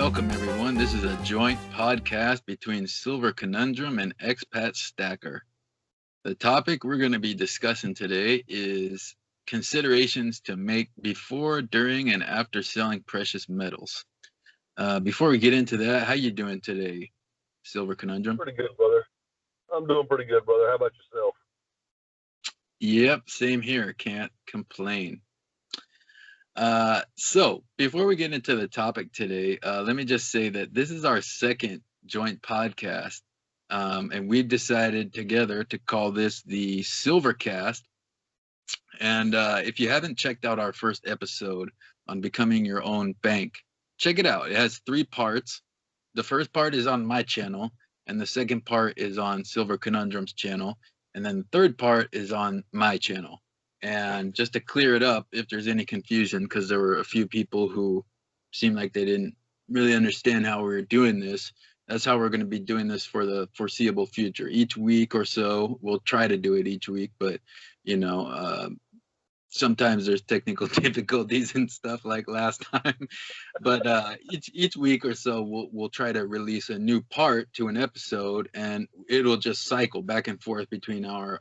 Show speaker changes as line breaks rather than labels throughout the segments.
welcome everyone. This is a joint podcast between Silver Conundrum and Expat Stacker. The topic we're going to be discussing today is considerations to make before, during, and after selling precious metals. Before we get into that, how you doing today, Silver Conundrum?
Pretty good, brother. I'm doing pretty good, brother. How about yourself?
Yep, same here. Can't complain. So before we get into the topic today, let me just say that this is our second joint podcast, and we decided together to call this the Silvercast. And if you haven't checked out our first episode on becoming your own bank, check it out. It has 3 parts. The first part is on my channel, and the second part is on Silver Conundrum's channel, and then the third part is on my channel. And just to clear it up, if there's any confusion, because there were a few people who seemed like they didn't really understand how we were doing this, that's how we're going to be doing this for the foreseeable future. Each week or so, we'll try to do it each week, but, you know, sometimes there's technical difficulties and stuff like last time. But each week or so, we'll try to release a new part to an episode, and it'll just cycle back and forth between our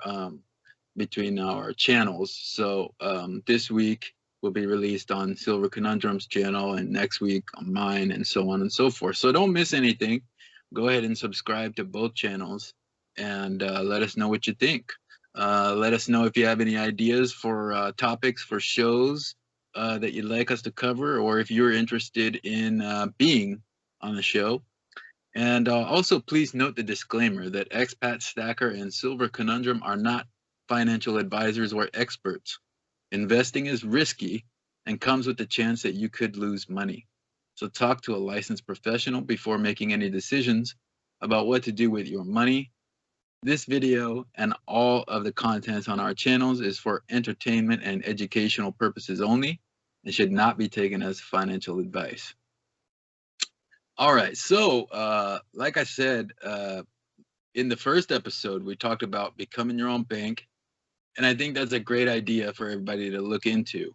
channels. So this week will be released on Silver Conundrum's channel, and next week on mine, and so on and so forth. So don't miss anything. Go ahead and subscribe to both channels, and let us know what you think. Let us know if you have any ideas for topics for shows that you'd like us to cover, or if you're interested in being on the show. And also, please note the disclaimer that Expat Stacker and Silver Conundrum are not financial advisors or experts. Investing is risky and comes with the chance that you could lose money. So talk to a licensed professional before making any decisions about what to do with your money. This video and all of the contents on our channels is for entertainment and educational purposes only and should not be taken as financial advice. All right, so like I said, in the first episode, we talked about becoming your own bank, and I think that's a great idea for everybody to look into.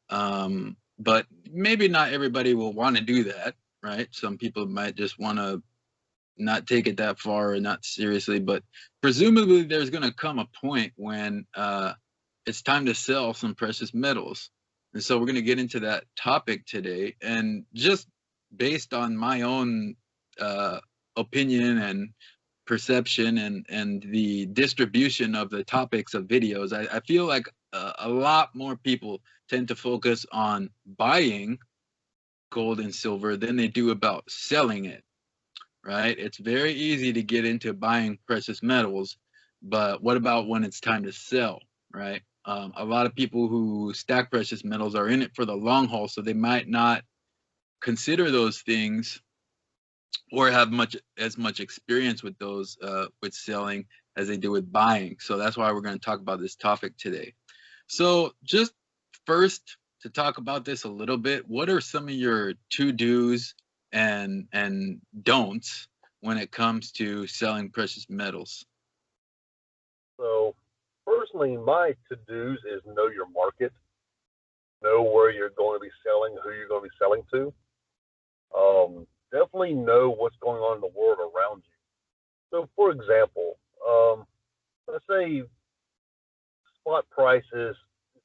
But maybe not everybody will want to do that, right? Some people might just want to not take it that far or not seriously, but presumably there's going to come a point when it's time to sell some precious metals. And so we're going to get into that topic today. And just based on my own opinion and perception and the distribution of the topics of videos, I feel like a lot more people tend to focus on buying gold and silver than they do about selling it, right? It's very easy to get into buying precious metals, but what about when it's time to sell, right? A lot of people who stack precious metals are in it for the long haul, so they might not consider those things or have as much experience with those with selling as they do with buying. So that's why we're going to talk about this topic today. So just first, to talk about this a little bit, what are some of your to-dos and don'ts when it comes to selling precious metals?
So personally, my to-dos is know your market, know where you're going to be selling, who you're going to be selling to. Definitely know what's going on in the world around you. So, for example, let's say spot prices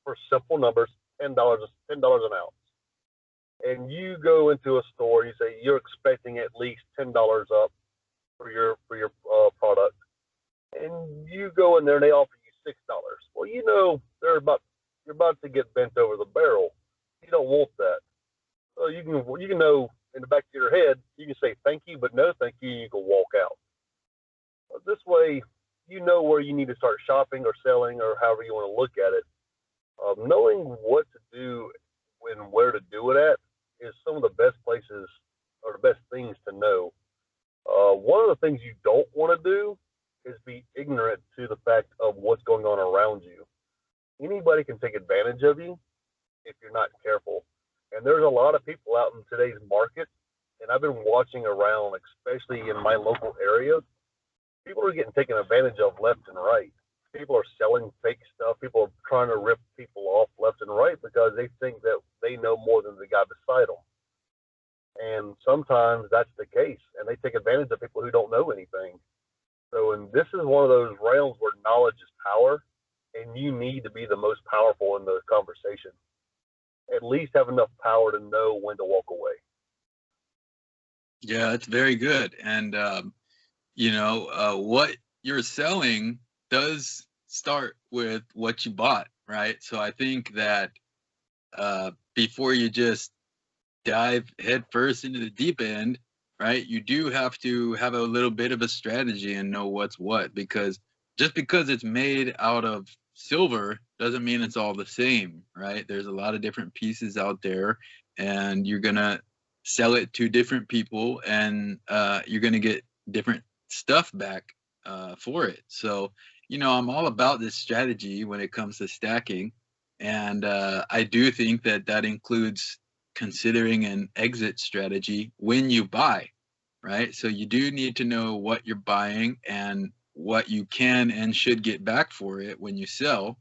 for simple numbers, $10 an ounce, and you go into a store, you say you're expecting at least $10 up for your product, and you go in there and they offer you $6. Well, you know you're about to get bent over the barrel. You don't want that. So you can know in the back of your head, you can say thank you, but no thank you, you can walk out. This way, you know where you need to start shopping or selling or however you want to look at it. Knowing what to do and where to do it at is some of the best places or the best things to know. One of the things you don't want to do is be ignorant to the fact of what's going on around you. Anybody can take advantage of you if you're not careful. And there's a lot of people out in today's market, and I've been watching around, especially in my local area. People are getting taken advantage of left and right. People are selling fake stuff. People are trying to rip people off left and right because they think that they know more than the guy beside them. And sometimes that's the case, and they take advantage of people who don't know anything. So, and this is one of those realms where knowledge is power, and you need to be the most powerful in the conversation. At least have enough power to know when to walk away.
Yeah, it's very good. And what you're selling does start with what you bought, right? So I think that before you just dive headfirst into the deep end, right, you do have to have a little bit of a strategy and know what's what, because just because it's made out of silver doesn't mean it's all the same, right? There's a lot of different pieces out there, and you're gonna sell it to different people, and you're gonna get different stuff back for it. So, I'm all about this strategy when it comes to stacking, and I do think that that includes considering an exit strategy when you buy, right? So you do need to know what you're buying and what you can and should get back for it when you sell.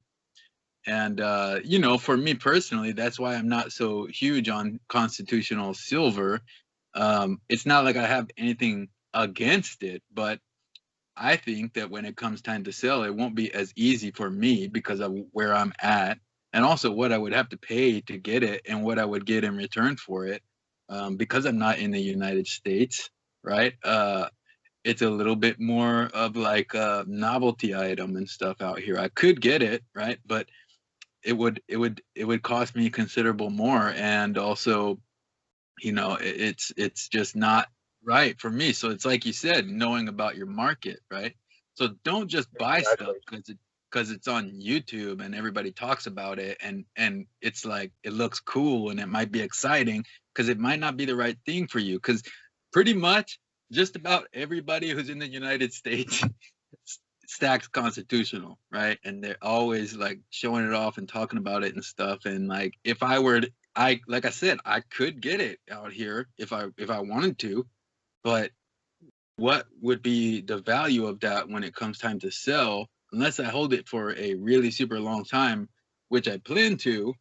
And for me personally, that's why I'm not so huge on constitutional silver. It's not like I have anything against it, but I think that when it comes time to sell, it won't be as easy for me because of where I'm at, and also what I would have to pay to get it and what I would get in return for it. Because I'm not in the United States, right? It's a little bit more of like a novelty item and stuff out here. I could get it, right? But it would cost me considerable more, and also, it's just not right for me. So it's like you said, knowing about your market, right? So don't just buy stuff
Exactly.
because it's on YouTube and everybody talks about it, and it's like it looks cool and it might be exciting, because it might not be the right thing for you, because pretty much just about everybody who's in the United States stacks constitutional, right? And they're always like showing it off and talking about it and stuff. And like, if I were to, like I said, I could get it out here if I wanted to, but what would be the value of that when it comes time to sell, unless I hold it for a really super long time, which I plan to.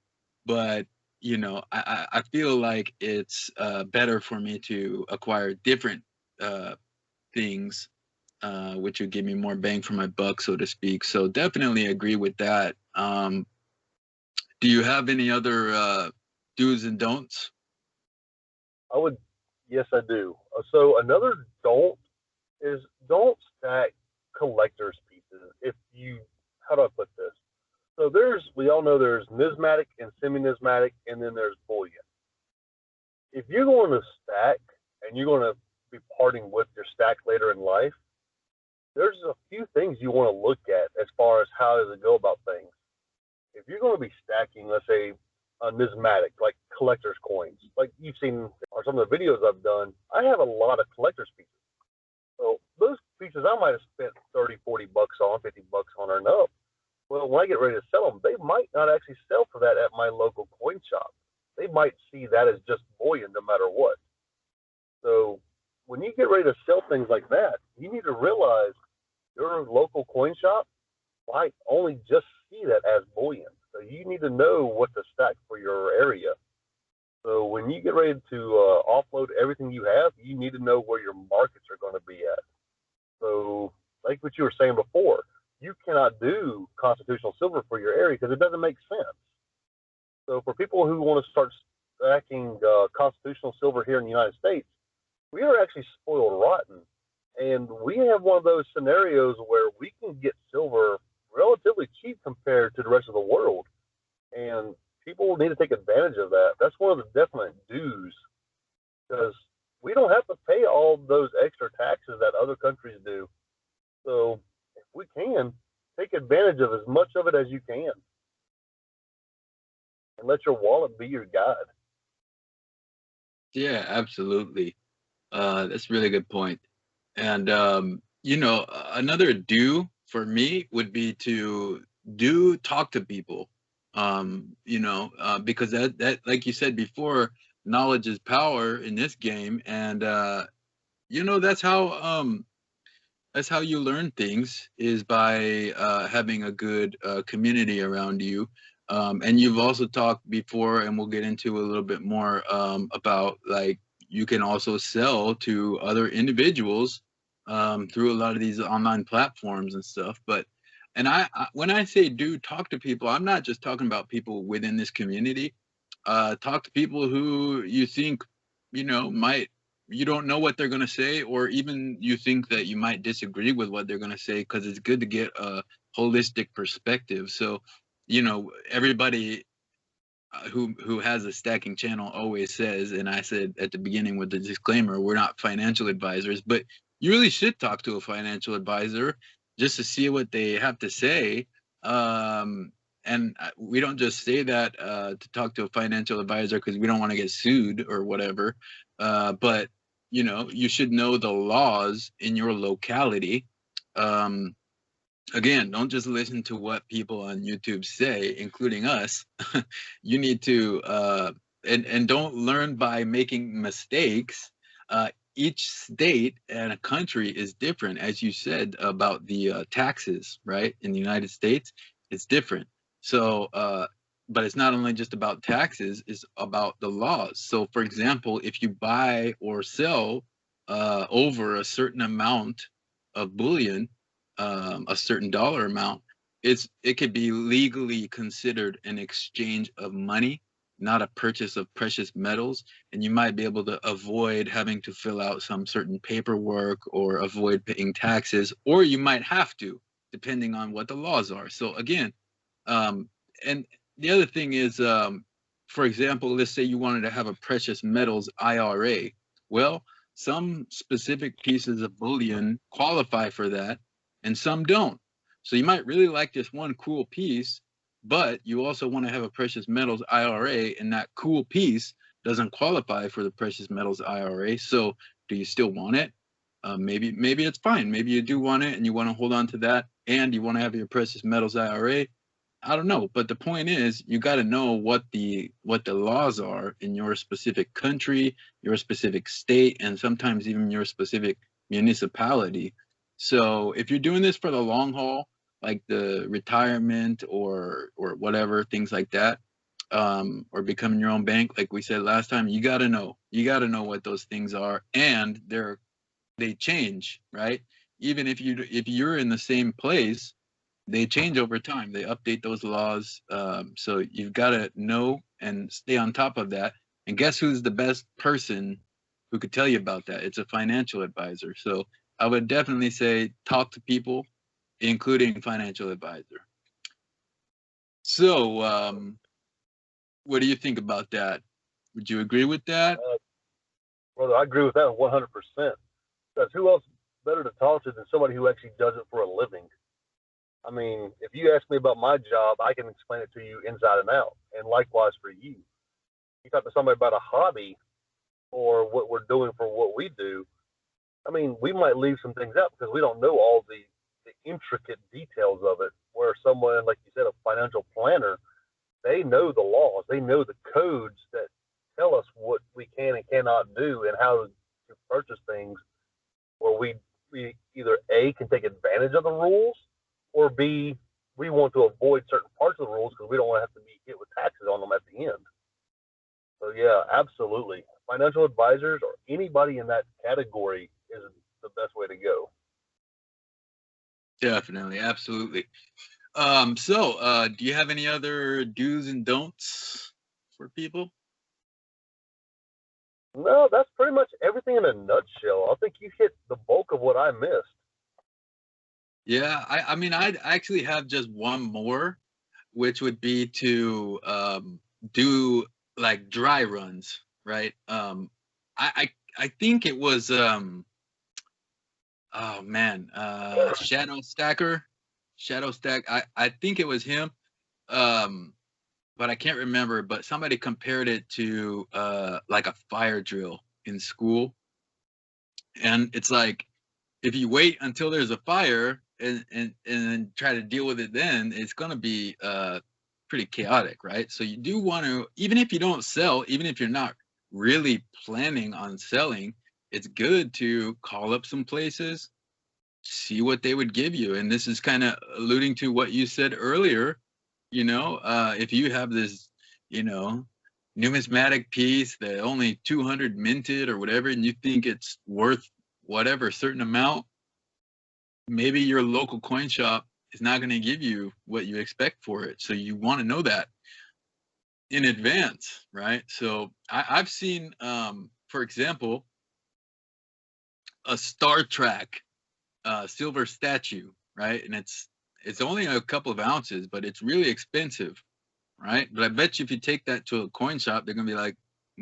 But I feel like it's better for me to acquire different things, which would give me more bang for my buck, so to speak. So definitely agree with that. Do you have any other do's and don'ts?
I would, yes, I do. So another don't is don't stack collector's pieces. If you, how do I put this? So we all know there's numismatic and semi-numismatic, and then there's bullion. If you're going to stack and you're going to be parting with your stack later in life, there's a few things you want to look at as far as how does it go about things. If you're going to be stacking, let's say, a numismatic, like collector's coins, like you've seen or some of the videos I've done, I have a lot of collector's pieces. So those pieces I might have spent 30, 40 bucks on, 50 bucks on or up. Well, when I get ready to sell them, they might not actually sell for that at my local coin shop. They might see that as just bullion no matter what. So when you get ready to sell things like that, you need to realize your local coin shop might only just see that as bullion. So you need to know what to stack for your area. So when you get ready to offload everything you have, you need to know where your markets are going to be at. So, like what you were saying before, you cannot do constitutional silver for your area because it doesn't make sense. So, for people who want to start stacking constitutional silver here in the United States, we are actually spoiled rotten. And we have one of those scenarios where we can get silver relatively cheap compared to the rest of the world. And people need to take advantage of that. That's one of the definite dues, because we don't have to pay all those extra taxes that other countries do. So if we can, take advantage of as much of it as you can and let your wallet be your guide.
Yeah, absolutely. That's a really good point. And another do for me would be to do talk to people. Because that like you said before, knowledge is power in this game, and that's how you learn things, is by having a good community around you. And you've also talked before, and we'll get into a little bit more about like you can also sell to other individuals through a lot of these online platforms and stuff. But and when I say talk to people, I'm not just talking about people within this community. Talk to people who you think, you don't know what they're going to say, or even you think that you might disagree with what they're going to say, because it's good to get a holistic perspective. So, everybody who has a stacking channel always says, and I said at the beginning with the disclaimer, we're not financial advisors, but you really should talk to a financial advisor just to see what they have to say. And we don't just say that to talk to a financial advisor because we don't want to get sued or whatever. But, you should know the laws in your locality. Again, don't just listen to what people on YouTube say, including us. You need to, and don't learn by making mistakes. Each state and a country is different, as you said about the taxes, right? In the United States, it's different. So, but it's not only just about taxes, it's about the laws. So, for example, if you buy or sell over a certain amount of bullion, a certain dollar amount, it could be legally considered an exchange of money, not a purchase of precious metals, and you might be able to avoid having to fill out some certain paperwork or avoid paying taxes, or you might have to, depending on what the laws are. So again, and the other thing is, for example, let's say you wanted to have a precious metals IRA. Well, some specific pieces of bullion qualify for that, and some don't. So you might really like this one cool piece, but you also want to have a precious metals IRA, and that cool piece doesn't qualify for the precious metals IRA. So do you still want it? Maybe it's fine. Maybe you do want it and you want to hold on to that, and you want to have your precious metals IRA. I don't know, but the point is, you got to know what the laws are in your specific country, your specific state, and sometimes even your specific municipality. So if you're doing this for the long haul, like the retirement or whatever, things like that, or becoming your own bank, like we said last time, you got to know what those things are, and they change, right? Even if you're in the same place, they change over time. They update those laws. So you've got to know and stay on top of that. And guess who's the best person who could tell you about that? It's a financial advisor. So I would definitely say talk to people, including financial advisor. So what do you think about that? Would you agree with that?
Brother, I agree with that 100%. Because who else better to talk to than somebody who actually does it for a living? I mean, if you ask me about my job, I can explain it to you inside and out, and likewise for you. You talk to somebody about a hobby or what we're doing for what we do, I mean, we might leave some things out because we don't know all the intricate details of it, where someone, like you said, a financial planner, they know the laws, they know the codes that tell us what we can and cannot do and how to purchase things, where we either A, can take advantage of the rules, or B, we want to avoid certain parts of the rules because we don't want to have to be hit with taxes on them at the end. So yeah, absolutely. Financial advisors or anybody in that category is the best way to go.
Definitely, absolutely. So do you have any other do's and don'ts for people?
No, that's pretty much everything in a nutshell. I think you hit the bulk of what I missed.
Yeah, I mean, I actually have just one more, which would be to do like dry runs, right? I think it was oh man, Shadow Stack. I think it was him, but I can't remember. But somebody compared it to like a fire drill in school, and it's like if you wait until there's a fire and then try to deal with it, then it's gonna be pretty chaotic, right? So you do want to, even if you don't sell, even if you're not really planning on selling, it's good to call up some places, see what they would give you. And this is kind of alluding to what you said earlier. If you have this, numismatic piece that only 200 minted or whatever, and you think it's worth whatever certain amount, maybe your local coin shop is not going to give you what you expect for it. So you want to know that in advance, right? So I've seen, for example, a Star Trek silver statue, right? And it's only a couple of ounces, but it's really expensive, right? But I bet you if you take that to a coin shop, they're gonna be like,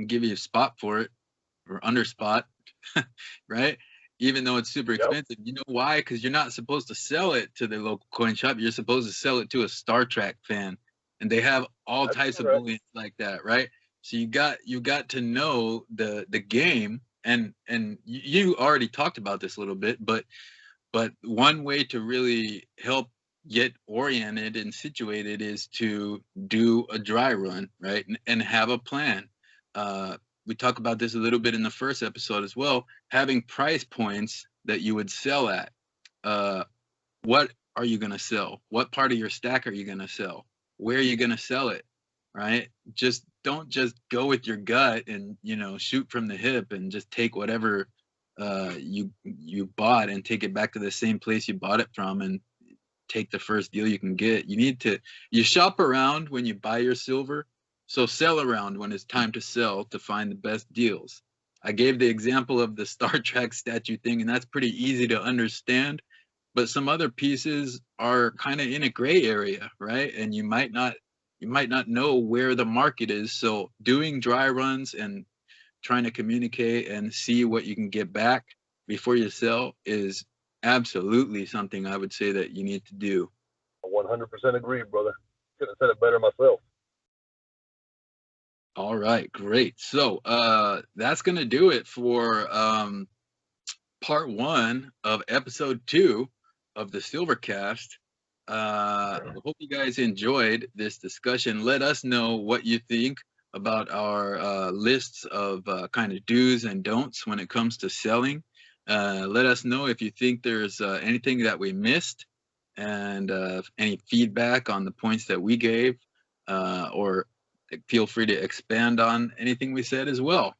give you a spot for it or under spot, right? Even though it's super expensive. You know why? Because you're not supposed to sell it to the local coin shop. You're supposed to sell it to a Star Trek fan, and they have all types of bullions like that, right? So you got to know the game, and you already talked about this a little bit, but one way to really help get oriented and situated is to do a dry run, right? And have a plan. We talked about this a little bit in the first episode as well, having price points that you would sell at. What are you going to sell? What part of your stack are you going to sell? Where are you going to sell it, right? Don't just go with your gut and, shoot from the hip and just take whatever you bought and take it back to the same place you bought it from and take the first deal you can get. You shop around when you buy your silver, so sell around when it's time to sell to find the best deals. I gave the example of the Star Trek statue thing, and that's pretty easy to understand, but some other pieces are kind of in a gray area, right? And you might not know where the market is. So doing dry runs and trying to communicate and see what you can get back before you sell is absolutely something I would say that you need to do.
100% agree, brother. Couldn't have said it better myself.
All right, great. So that's going to do it for part 1 of episode 2 of the Silvercast. I hope you guys enjoyed this discussion. Let us know what you think about our lists of kind of do's and don'ts when it comes to selling. Let us know if you think there's anything that we missed, and any feedback on the points that we gave, or feel free to expand on anything we said as well.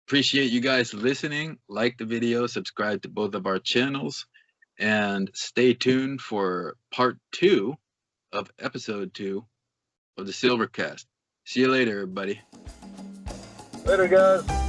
Appreciate you guys listening. Like the video, subscribe to both of our channels, and stay tuned for part 2 of episode 2 of the Silvercast. See you later, everybody.
Later, guys.